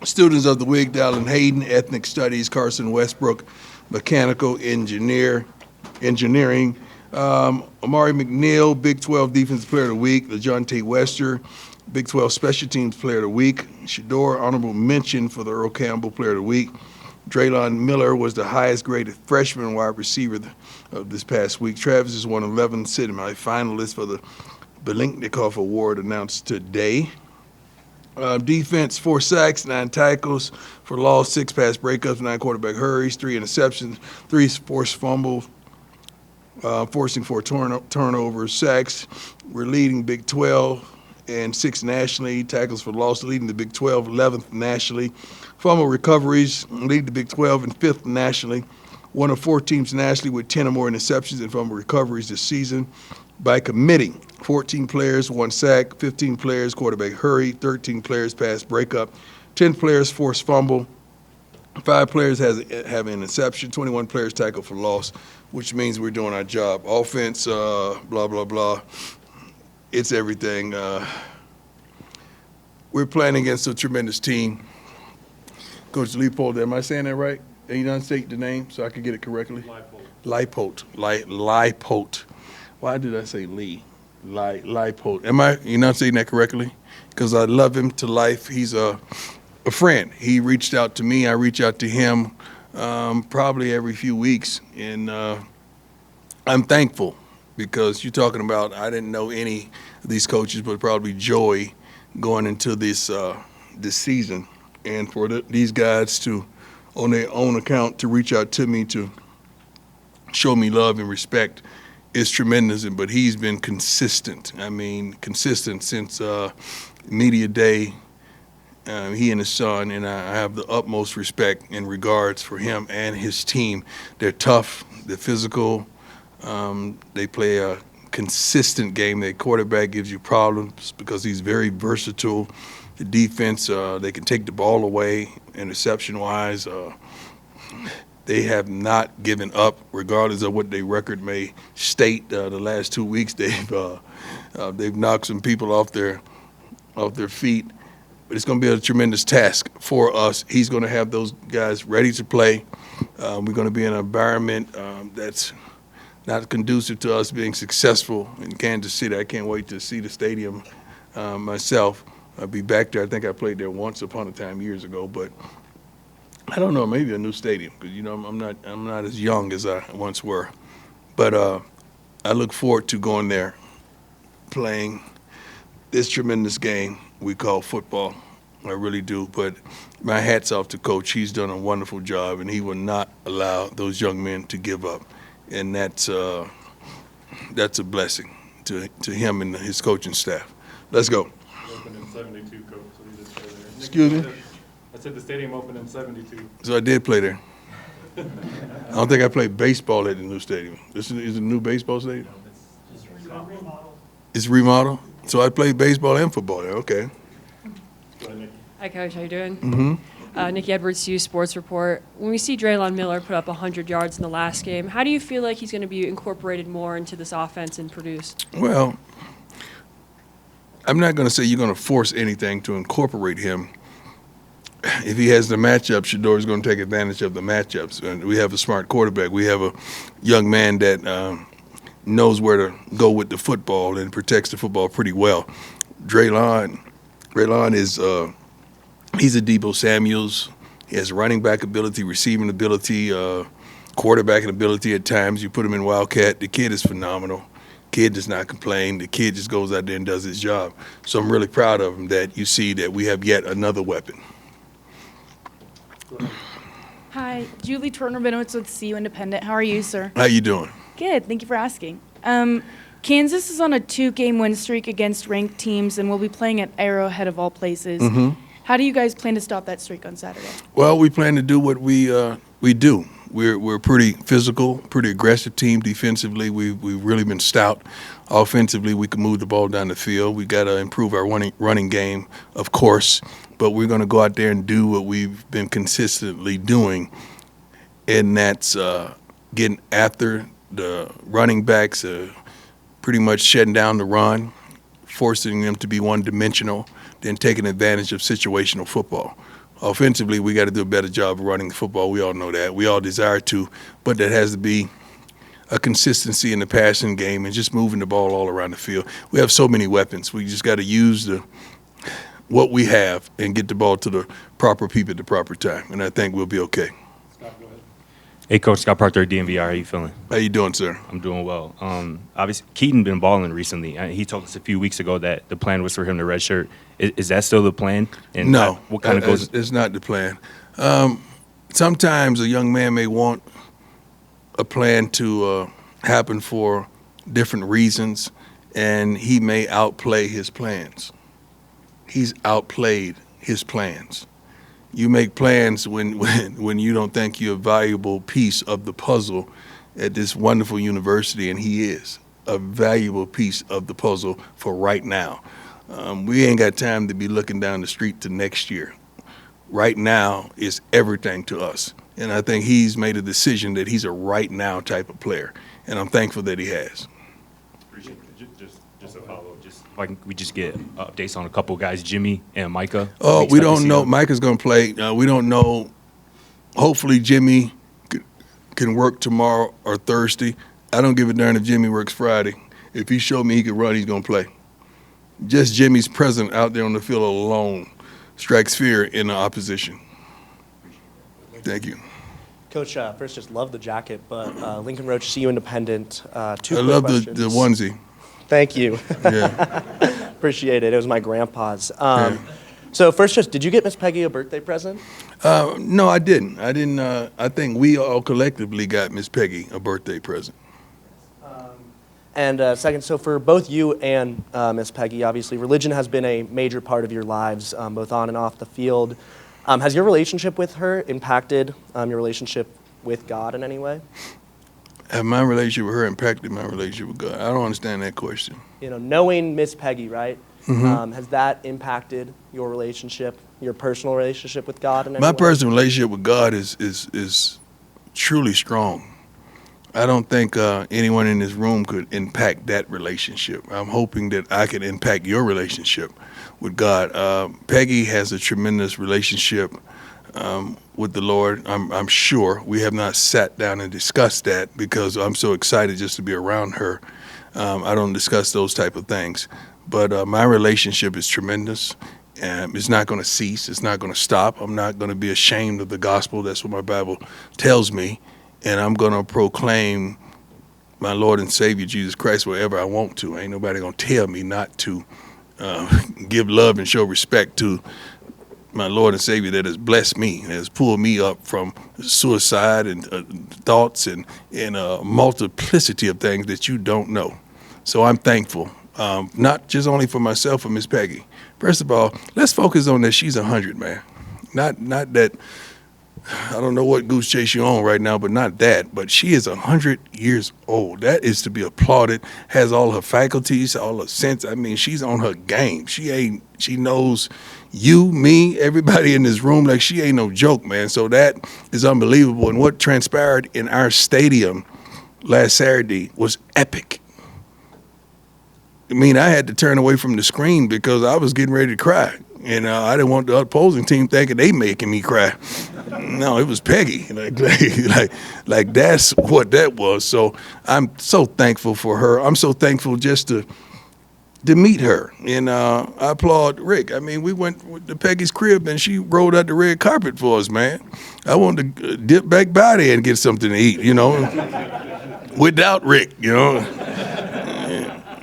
Students of the week, Dallin Hayden, Ethnic Studies, Carson Westbrook, Mechanical Engineering. Amari McNeil, Big 12 Defensive Player of the Week. LaJohntay Wester, Big 12 Special Teams Player of the Week. Shador, honorable mention for the Earl Campbell Player of the Week. Draylon Miller was the highest graded freshman wide receiver of this past week. Travis is one of 11 semi-finalists for the Belinknikov Award announced today. Defense, 4 sacks, 9 tackles for loss, 6 pass breakups, 9 quarterback hurries, 3 interceptions, 3 forced fumbles, forcing 4 turnovers. Sacks, we're leading Big 12 and 6th nationally. Tackles for loss, leading the Big 12, 11th nationally. Fumble recoveries, lead the Big 12 and 5th nationally. One of 4 teams nationally with 10 or more interceptions and fumble recoveries this season. By committee, 14 players, 1 sack, 15 players, quarterback hurry, 13 players, pass breakup, 10 players, forced fumble, 5 players have an interception, 21 players tackle for loss, which means we're doing our job. Offense, blah, blah, blah. It's everything. We're playing against a tremendous team. Coach Leipold, am I saying that right? Can you not state the name so I can get it correctly? Leipold. Why did I say Lee? Leipold. Am I enunciating that correctly? Because I love him to life. He's a friend. He reached out to me. I reach out to him probably every few weeks. And I'm thankful because you're talking about I didn't know any of these coaches, but probably Joey going into this season. And for these guys to, on their own account, to reach out to me to show me love and respect is tremendous. But he's been consistent. I mean, consistent since media day. He and his son, and I have the utmost respect and regards for him and his team. They're tough. They're physical. They play a consistent game. Their quarterback gives you problems because he's very versatile. The defense, they can take the ball away interception-wise. They have not given up, regardless of what their record may state. The last 2 weeks, they've knocked some people off their feet. But it's going to be a tremendous task for us. He's going to have those guys ready to play. We're going to be in an environment that's not conducive to us being successful in Kansas City. I can't wait to see the stadium myself. I'll be back there. I think I played there once upon a time years ago, but I don't know, maybe a new stadium because I'm not as young as I once were. But I look forward to going there, playing this tremendous game we call football. I really do. But my hat's off to Coach. He's done a wonderful job, and he will not allow those young men to give up. And that's a blessing to him and his coaching staff. Let's go. Opened in 72, Coach, so you just play there. Excuse me? I said the stadium opened in 72. So I did play there. I don't think I played baseball at the new stadium. Is it a new baseball stadium? It's remodeled? So I played baseball and football there. Okay. Hi, Coach. How you doing? Mm-hmm. Nikki Edwards, U Sports Report. When we see Draylon Miller put up 100 yards in the last game, how do you feel like he's going to be incorporated more into this offense and produce? Well, I'm not going to say you're going to force anything to incorporate him. If he has the matchup, Shador is going to take advantage of the matchups. And we have a smart quarterback. We have a young man that knows where to go with the football and protects the football pretty well. Draylon is he's a Deebo Samuels. He has running back ability, receiving ability, quarterbacking ability at times. You put him in Wildcat. The kid is phenomenal. Kid does not complain. The kid just goes out there and does his job. So I'm really proud of him that you see that we have yet another weapon. Hi, Julie Turner-Benowitz with CU Independent. How are you, sir? How you doing? Good. Thank you for asking. Kansas is on a 2-game win streak against ranked teams, and we'll be playing at Arrowhead of all places. Mm-hmm. How do you guys plan to stop that streak on Saturday? Well, we plan to do what we do. We're a pretty physical, pretty aggressive team. Defensively, we've really been stout. Offensively, we can move the ball down the field. We got to improve our running game, of course, but we're going to go out there and do what we've been consistently doing, and that's getting after the running backs, pretty much shutting down the run, forcing them to be one-dimensional, then taking advantage of situational football. Offensively, we got to do a better job of running the football. We all know that. We all desire to, but that has to be a consistency in the passing game and just moving the ball all around the field. We have so many weapons. We just got to use what we have and get the ball to the proper people at the proper time, and I think we'll be okay. Scott, go ahead. Hey, Coach, Scott Parker, DMVR. How you feeling? How you doing, sir? I'm doing well. Obviously, Keaton been balling recently. He told us a few weeks ago that the plan was for him to redshirt. Is that still the plan? And No, what kind of goes? it's not the plan. Sometimes a young man may want a plan to happen for different reasons, and he may outplay his plans. He's outplayed his plans. You make plans when you don't think you're a valuable piece of the puzzle at this wonderful university, and he is a valuable piece of the puzzle for right now. We ain't got time to be looking down the street to next year. Right now is everything to us, and I think he's made a decision that he's a right now type of player, and I'm thankful that he has. Appreciate it. Just a follow. Just like we just get updates on a couple guys, Jimmy and Micah. Oh, we expect to don't see know. them. Micah's going to play. We don't know. Hopefully, Jimmy can work tomorrow or Thursday. I don't give a darn if Jimmy works Friday. If he showed me he could run, he's going to play. Just Jimmy's presence out there on the field alone strikes fear in the opposition. Thank you. Coach, first, just love the jacket, but Lincoln Roach, CU Independent. Two I quick love questions. the onesie. Thank you. Yeah. Appreciate it. It was my grandpa's. Yeah. So first, just did you get Miss Peggy a birthday present? No, I didn't. I think we all collectively got Miss Peggy a birthday present. And second, so for both you and Miss Peggy, obviously, religion has been a major part of your lives, both on and off the field. Has your relationship with her impacted your relationship with God in any way? Have my relationship with her impacted my relationship with God? I don't understand that question. You know, knowing Miss Peggy, right? Mm-hmm. Has that impacted your relationship, your personal relationship with God in any way? My personal relationship with God is truly strong. I don't think anyone in this room could impact that relationship. I'm hoping that I can impact your relationship with God. Peggy has a tremendous relationship with the Lord. I'm sure we have not sat down and discussed that because I'm so excited just to be around her. I don't discuss those type of things. But my relationship is tremendous. It's not going to cease. It's not going to stop. I'm not going to be ashamed of the gospel. That's what my Bible tells me. And I'm going to proclaim my Lord and Savior, Jesus Christ, wherever I want to. Ain't nobody going to tell me not to give love and show respect to my Lord and Savior that has blessed me, that has pulled me up from suicide and thoughts and a multiplicity of things that you don't know. So I'm thankful, not just only for myself and Miss Peggy. First of all, let's focus on that she's 100, man. Not that, I don't know what goose chase you're on right now, but not that. But she is 100 years old. That is to be applauded. Has all her faculties, all her sense. I mean, she's on her game. She knows you, me, everybody in this room. Like, she ain't no joke, man. So that is unbelievable. And what transpired in our stadium last Saturday was epic. I mean, I had to turn away from the screen because I was getting ready to cry. And I didn't want the opposing team thinking they making me cry. No, it was Peggy. Like that's what that was. So I'm so thankful for her. I'm so thankful just to meet her. And I applaud Rick. I mean, we went to Peggy's crib and she rolled out the red carpet for us, man. I wanted to dip back by there and get something to eat, you know, without Rick, you know.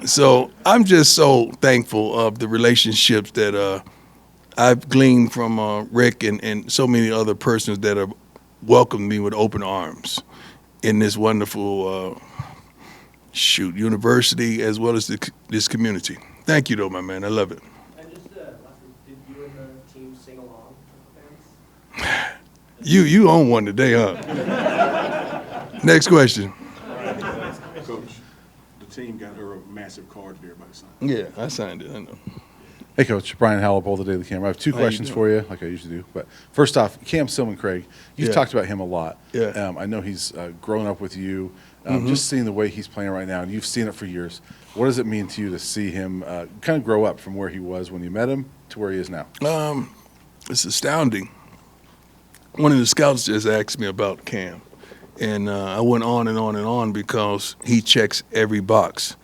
So I'm just so thankful of the relationships that I've gleaned from Rick and so many other persons that have welcomed me with open arms in this wonderful university as well as this community. Thank you, though, my man. I love it. And just lastly, did you and the team sing along with the fans? You own one today, huh? Next question. Coach, the team got her a massive card there by sign. Yeah, I signed it. I know. Hey, Coach. Brian Hallop, Boulder Daily Camera. I have two How you questions doing? for you, like I usually do. But first off, Cam Stillman Craig, you've Yeah. talked about him a lot. Yeah. I know he's grown up with you. Just seeing the way he's playing right now, and you've seen it for years. What does it mean to you to see him kind of grow up from where he was when you met him to where he is now? It's astounding. one of the scouts just asked me about Cam, and I went on and on and on because he checks every box.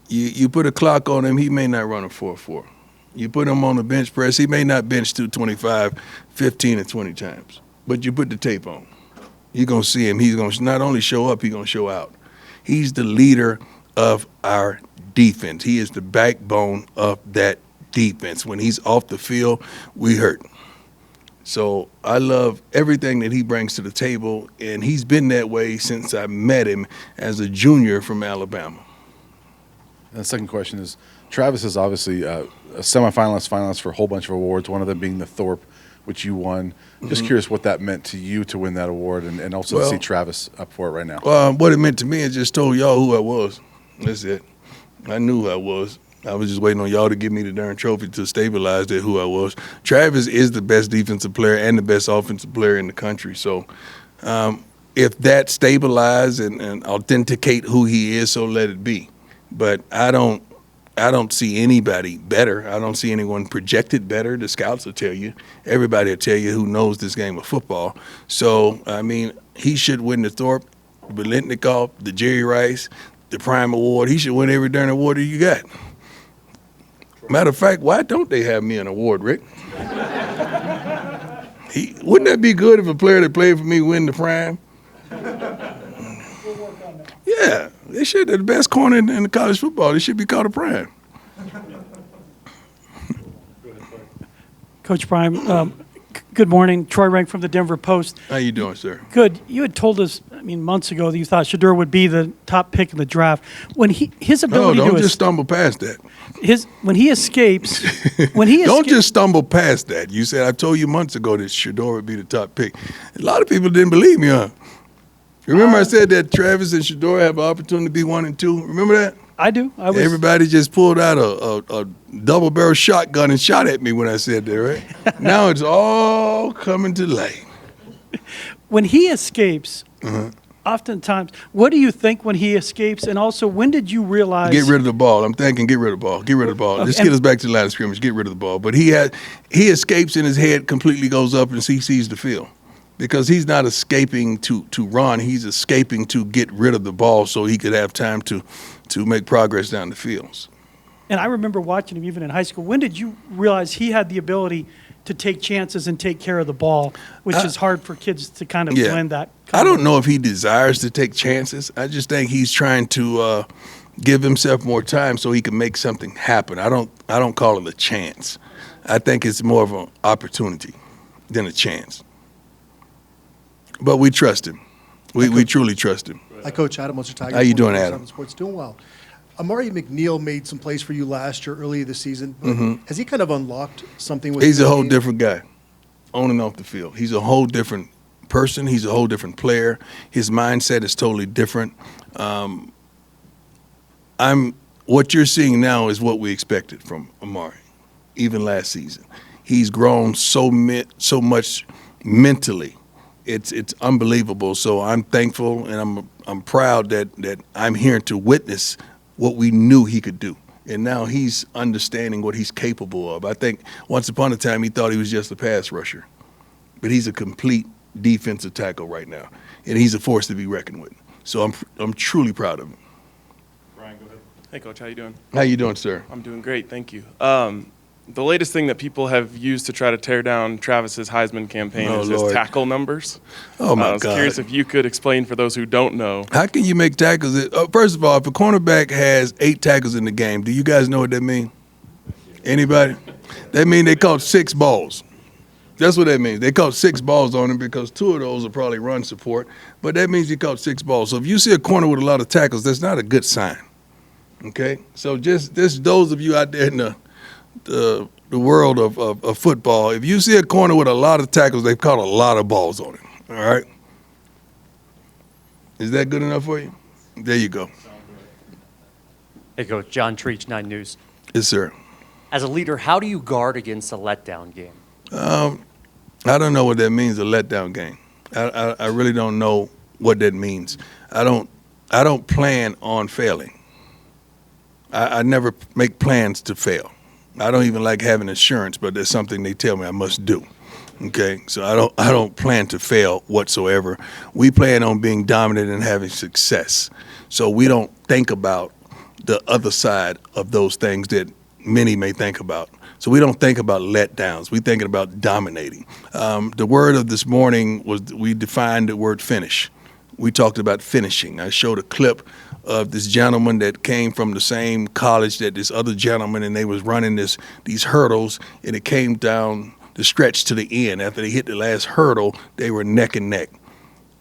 You put a clock on him, he may not run a 4.4. You put him on the bench press, he may not bench 225 15 or 20 times. But you put the tape on. You're going to see him. He's going to not only show up, he's going to show out. He's the leader of our defense. He is the backbone of that defense. When he's off the field, we hurt. So I love everything that he brings to the table, and he's been that way since I met him as a junior from Alabama. And the second question is, Travis is obviously a semifinalist, finalist for a whole bunch of awards, one of them being the Thorpe, which you won. Just curious what that meant to you to win that award, and also to see Travis up for it right now. What it meant to me, it just told y'all who I was. That's it. I knew who I was. I was just waiting on y'all to give me the darn trophy to stabilize that who I was. Travis is the best defensive player and the best offensive player in the country. So if that stabilize and authenticate who he is, so let it be. But I don't see anybody better. I don't see anyone projected better. The scouts will tell you. Everybody will tell you who knows this game of football. So, I mean, he should win the Thorpe, the Biletnikoff, the Jerry Rice, the Prime Award. He should win every darn award that you got. Matter of fact, why don't they have me an award, Rick? Wouldn't that be good if a player that played for me win the Prime? Yeah, they should. They're the best corner in the college football. They should be called a Prime. Coach Prime, good morning. Troy Rank from the Denver Post. How you doing, sir? Good. You had told us, months ago that you thought Shedeur would be the top pick in the draft. When his ability don't to just stumble past that. When he escapes, don't just stumble past that. You said I told you months ago that Shedeur would be the top pick. A lot of people didn't believe me, huh? Remember I said that Travis and Shedeur have an opportunity to be 1 and 2? Remember that? I do. Everybody just pulled out a double-barrel shotgun and shot at me when I said that, right? Now it's all coming to light. When he escapes, oftentimes, what do you think when he escapes? And also, when did you realize? Get rid of the ball. I'm thinking get rid of the ball. Get rid of the ball. Let's get us back to the line of scrimmage. Get rid of the ball. But he escapes and his head completely goes up and he sees the field. Because he's not escaping to run. He's escaping to get rid of the ball so he could have time to make progress down the fields. And I remember watching him even in high school. When did you realize he had the ability to take chances and take care of the ball, which is hard for kids to kind of blend that? I don't know if he desires to take chances. I just think he's trying to give himself more time so he can make something happen. I don't call it a chance. I think it's more of an opportunity than a chance. But we trust him. We truly trust him. Hi, Coach Adam. What's your Tigers? How you doing, Adam? Sports doing well. Amari McNeil made some plays for you last year, earlier this season. Has he kind of unlocked something with? He's a whole different guy, on and off the field. He's a whole different person. He's a whole different player. His mindset is totally different. What you're seeing now is what we expected from Amari, even last season. He's grown so much mentally. It's unbelievable. So I'm thankful and I'm proud that I'm here to witness what we knew he could do. And now he's understanding what he's capable of. I think once upon a time he thought he was just a pass rusher. But he's a complete defensive tackle right now. And he's a force to be reckoned with. So I'm truly proud of him. Brian, go ahead. Hey, Coach. How you doing? How you doing, sir? I'm doing great. Thank you. The latest thing that people have used to try to tear down Travis's Heisman campaign is his tackle numbers. Oh, my God. I was curious if you could explain for those who don't know. How can you make tackles? First of all, if a cornerback has 8 tackles in the game, do you guys know what that means? Anybody? That means they caught 6 balls. That's what that means. They caught 6 balls on him because 2 of those are probably run support. But that means he caught 6 balls. So if you see a corner with a lot of tackles, that's not a good sign. Okay? So just those of you out there in the world of football, if you see a corner with a lot of tackles, they've caught a lot of balls on him. All right? Is that good enough for you? There you go. Hey, Coach. John Treach, 9 News. Yes, sir. As a leader, how do you guard against a letdown game? I don't know what that means, a letdown game. I really don't know what that means. I don't plan on failing. I never make plans to fail. I don't even like having insurance, but there's something they tell me I must do. Okay, so I don't plan to fail whatsoever. We plan on being dominant and having success. So we don't think about the other side of those things that many may think about. So we don't think about letdowns. We're thinking about dominating. The word of this morning was, we defined the word finish. We talked about finishing. I showed a clip of this gentleman that came from the same college that this other gentleman, and they was running these hurdles, and it came down the stretch to the end. After they hit the last hurdle, they were neck and neck.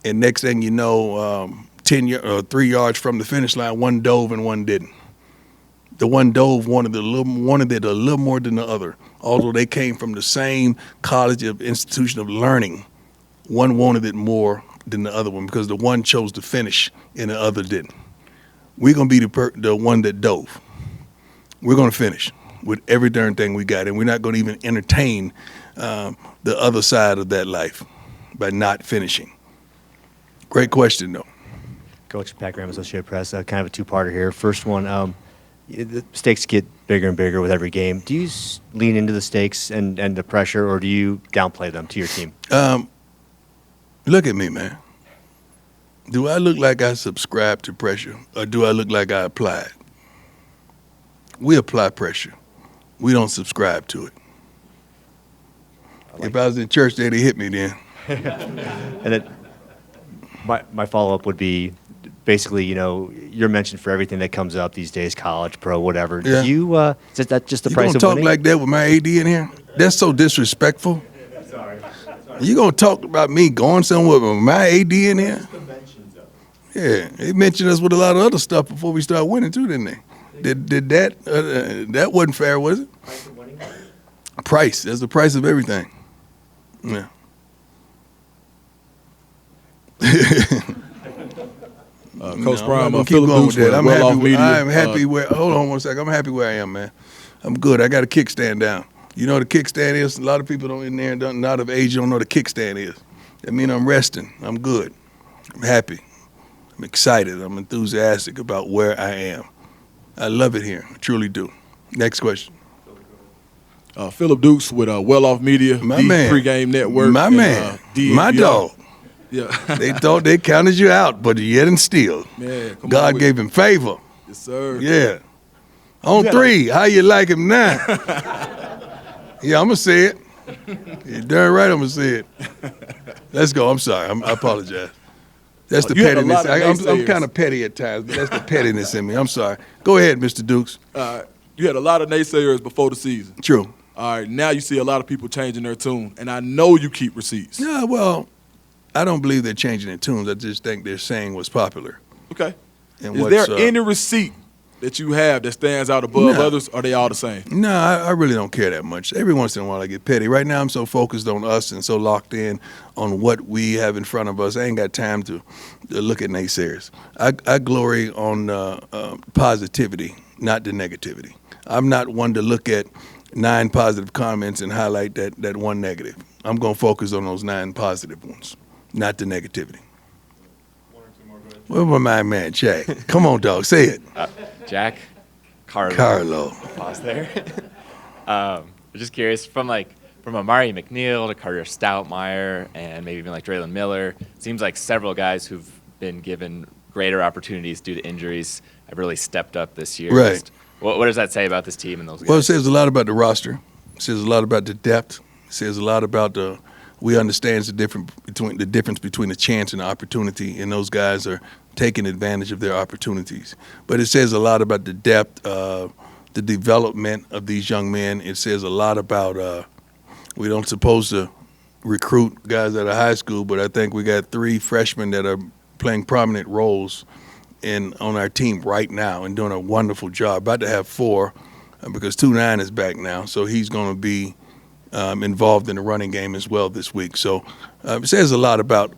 And next thing you know, 3 yards from the finish line, one dove and one didn't. The one dove wanted it a little more than the other. Although they came from the same college of institution of learning, one wanted it more than the other one because the one chose to finish and the other didn't. We're going to be the one that dove. We're going to finish with every darn thing we got, and we're not going to even entertain the other side of that life by not finishing. Great question, though. Coach, Pat Graham, Associated Press. Kind of a two-parter here. First one, the stakes get bigger and bigger with every game. Do you lean into the stakes and the pressure, or do you downplay them to your team? Look at me, man. Do I look like I subscribe to pressure, or do I look like I apply it? We apply pressure. We don't subscribe to it. If I was in church, they'd hit me then. And then my follow-up would be, basically, you're mentioned for everything that comes up these days, college, pro, whatever. Yeah. Is that just the price of talk winning? like that with my AD in here? That's so disrespectful. Sorry. You gonna talk about me going somewhere with my AD in here? Yeah, they mentioned us with a lot of other stuff before we start winning too, didn't they? Did that? That wasn't fair, was it? Price of winning? Price. That's the price of everything. Yeah. Coach Prime, keep Phillip going Dukes with that. with Well Off Media. I'm happy where. Hold on one second. I'm happy where I am, man. I'm good. I got a kickstand down. You know what a kickstand is? A lot of people don't in there and not of age don't know what a kickstand is. That means I'm resting. I'm good. I'm happy. I'm excited. I'm enthusiastic about where I am. I love it here. I truly do. Next question. Phillip Dukes with Well Off Media, My man. Pregame Network. My man. My dog. Yeah. They thought they counted you out, but yet and still. Man, come on God with gave him favor. Yes, sir. Yeah. On three, how you like him now? Yeah, I'm going to say it. You're darn right I'm going to say it. Let's go. I'm sorry. I apologize. That's the You had a pettiness. lot of I'm naysayers. kind of petty at times, but that's the pettiness in me. I'm sorry. Go ahead, Mr. Dukes. You had a lot of naysayers before the season. True. All right, now you see a lot of people changing their tune, and I know you keep receipts. Yeah, well, I don't believe they're changing their tunes. I just think they're saying what's popular. Okay. And Is what's, there any receipt that you have that stands out above No. others, or are they all the same? No, I really don't care that much. Every once in a while I get petty. Right now I'm so focused on us and so locked in on what we have in front of us. I ain't got time to look at naysayers. I glory on positivity, not the negativity. I'm not one to look at 9 positive comments and highlight that one negative. I'm going to focus on those 9 positive ones, not the negativity. One or two more, go ahead. What about my man, Jack? Come on, dog, say it. Jack, Carlo. Pause there. Just curious, from Amari McNeil to Carter Stoutmeyer and maybe even like Draylon Miller, it seems like several guys who've been given greater opportunities due to injuries have really stepped up this year. Right. Just, what does that say about this team and those guys? Well, it says a lot about the roster. It says a lot about the depth. It says a lot about we understand the difference between a chance and an opportunity, and those guys are taking advantage of their opportunities. But it says a lot about the depth, the development of these young men. It says a lot about we don't supposed to recruit guys out of high school, but I think we got 3 freshmen that are playing prominent roles on our team right now and doing a wonderful job. About to have 4 because 2-9 is back now, so he's going to be involved in the running game as well this week. So it says a lot about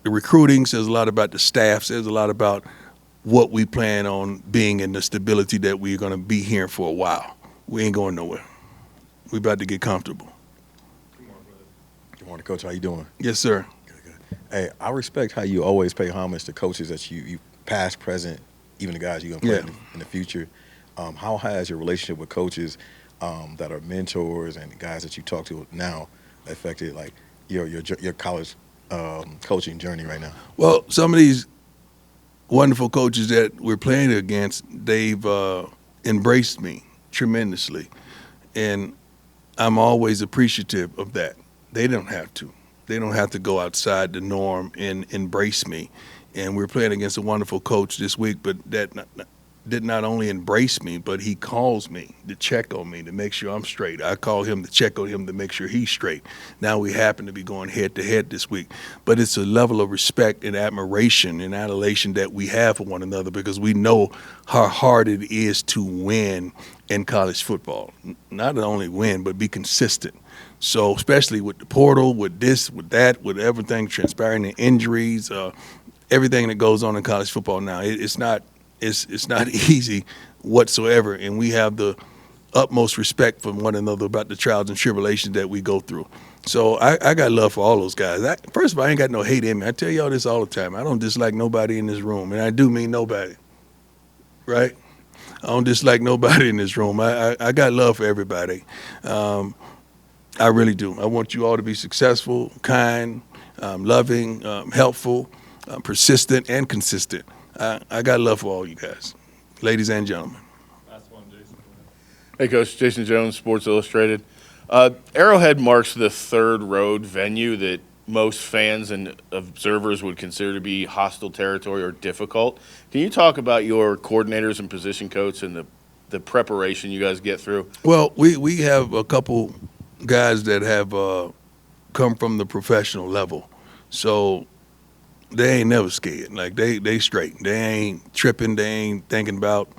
the recruiting, says a lot about the staff, says a lot about what we plan on being and the stability that we're going to be here for a while. We ain't going nowhere. We about to get comfortable. Good morning, Coach. How you doing? Yes, sir. Good. Hey, I respect how you always pay homage to coaches that you past, present, even the guys you're going to play in the future. How has your relationship with coaches that are mentors and guys that you talk to now affected like your college coaching journey right now? Well, some of these wonderful coaches that we're playing against, they've embraced me tremendously, and I'm always appreciative of that. They don't have to. They don't have to go outside the norm and embrace me. And we're playing against a wonderful coach this week, but that did not only embrace me, but he calls me to check on me to make sure I'm straight. I call him to check on him to make sure he's straight. Now we happen to be going head to head this week, but it's a level of respect and admiration and adulation that we have for one another because we know how hard it is to win in college football. Not only win, but be consistent. So especially with the portal, with this, with that, with everything transpiring, the injuries, everything that goes on in college football now, it's not easy whatsoever, and we have the utmost respect for one another about the trials and tribulations that we go through. So I got love for all those guys. First of all, I ain't got no hate in me. I tell y'all this all the time. I don't dislike nobody in this room, and I do mean nobody, right? I don't dislike nobody in this room. I got love for everybody. I really do. I want you all to be successful, kind, loving, helpful, persistent, and consistent. I got love for all you guys, ladies and gentlemen. Last one, Jason. Hey, Coach. Jason Jones, Sports Illustrated. Arrowhead marks the third road venue that most fans and observers would consider to be hostile territory or difficult. Can you talk about your coordinators and position coach and the preparation you guys get through? Well, we have a couple guys that have come from the professional level, so they ain't never scared. Like they straight. They ain't tripping. They ain't thinking about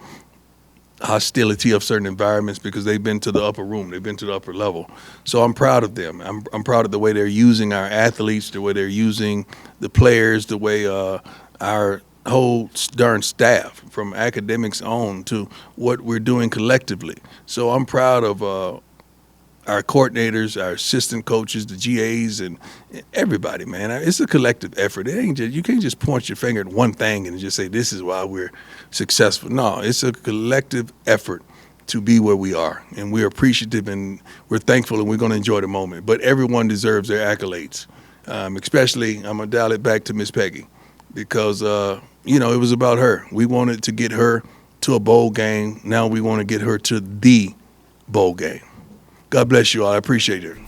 hostility of certain environments because they've been to the upper room. They've been to the upper level. So I'm proud of them. I'm proud of the way they're using our athletes, the way they're using the players, the way our whole darn staff, from academics on to what we're doing collectively. So I'm proud of our coordinators, our assistant coaches, the GAs, and everybody, man. It's a collective effort. It ain't just, you can't just point your finger at one thing and just say, this is why we're successful. No, it's a collective effort to be where we are. And we're appreciative and we're thankful and we're going to enjoy the moment. But everyone deserves their accolades. Especially, I'm going to dial it back to Miss Peggy because, it was about her. We wanted to get her to a bowl game. Now we want to get her to the bowl game. God bless you all. I appreciate it.